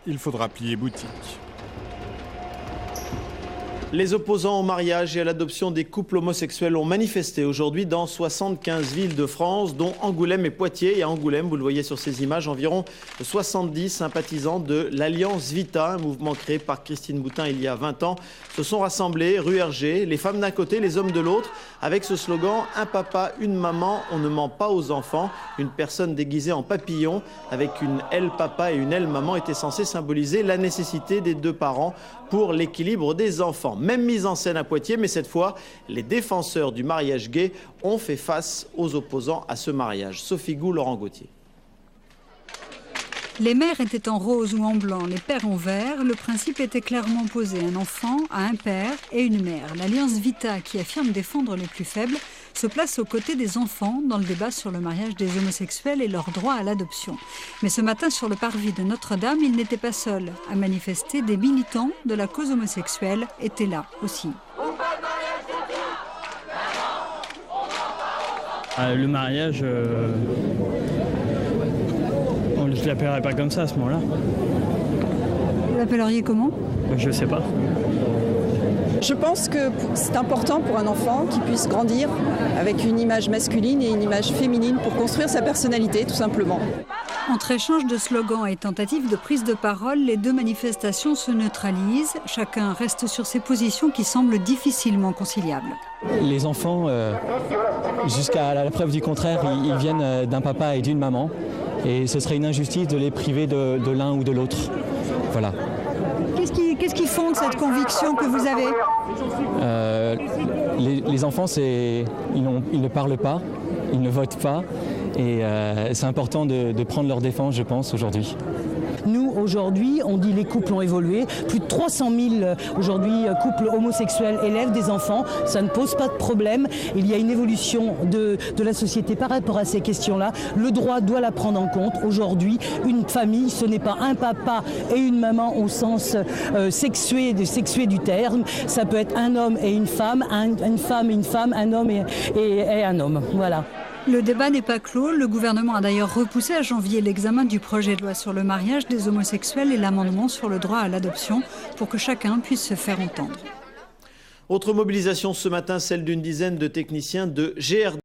il faudra plier boutique. Les opposants au mariage et à l'adoption des couples homosexuels ont manifesté aujourd'hui dans 75 villes de France, dont Angoulême et Poitiers. Et à Angoulême, vous le voyez sur ces images, environ 70 sympathisants de l'Alliance Vita, un mouvement créé par Christine Boutin il y a 20 ans, se sont rassemblés rue Hergé, les femmes d'un côté, les hommes de l'autre, avec ce slogan « Un papa, une maman, on ne ment pas aux enfants ». Une personne déguisée en papillon avec une aile papa et une aile maman était censée symboliser la nécessité des deux parents pour l'équilibre des enfants. Même mise en scène à Poitiers, mais cette fois, les défenseurs du mariage gay ont fait face aux opposants à ce mariage. Sophie Gou, Laurent Gauthier. Les mères étaient en rose ou en blanc, les pères en vert. Le principe était clairement posé. Un enfant a un père et une mère. L'Alliance Vita, qui affirme défendre les plus faibles, se place aux côtés des enfants dans le débat sur le mariage des homosexuels et leur droit à l'adoption. Mais ce matin, sur le parvis de Notre-Dame, il n'était pas seul à manifester. Des militants de la cause homosexuelle étaient là aussi. Le mariage, je ne l'appellerais pas comme ça à ce moment-là. Vous l'appelleriez comment ? Je ne sais pas. Je pense que c'est important pour un enfant qu'il puisse grandir avec une image masculine et une image féminine pour construire sa personnalité, tout simplement. Entre échanges de slogans et tentatives de prise de parole, les deux manifestations se neutralisent. Chacun reste sur ses positions qui semblent difficilement conciliables. Les enfants, jusqu'à la preuve du contraire, ils viennent d'un papa et d'une maman. Et ce serait une injustice de les priver de l'un ou de l'autre. Voilà. Qu'est-ce qui fonde cette conviction que vous avez ? Les enfants, ils ne parlent pas, ils ne votent pas. Et c'est important de prendre leur défense, je pense, aujourd'hui. Nous, aujourd'hui, on dit les couples ont évolué. Plus de 300 000 aujourd'hui couples homosexuels élèvent des enfants. Ça ne pose pas de problème. Il y a une évolution de la société par rapport à ces questions-là. Le droit doit la prendre en compte. Aujourd'hui, une famille, ce n'est pas un papa et une maman au sens sexué du terme. Ça peut être un homme et une femme, une femme et une femme, un homme et un homme. Voilà. Le débat n'est pas clos. Le gouvernement a d'ailleurs repoussé à janvier l'examen du projet de loi sur le mariage des homosexuels et l'amendement sur le droit à l'adoption pour que chacun puisse se faire entendre. Autre mobilisation ce matin, celle d'une dizaine de techniciens de GRD.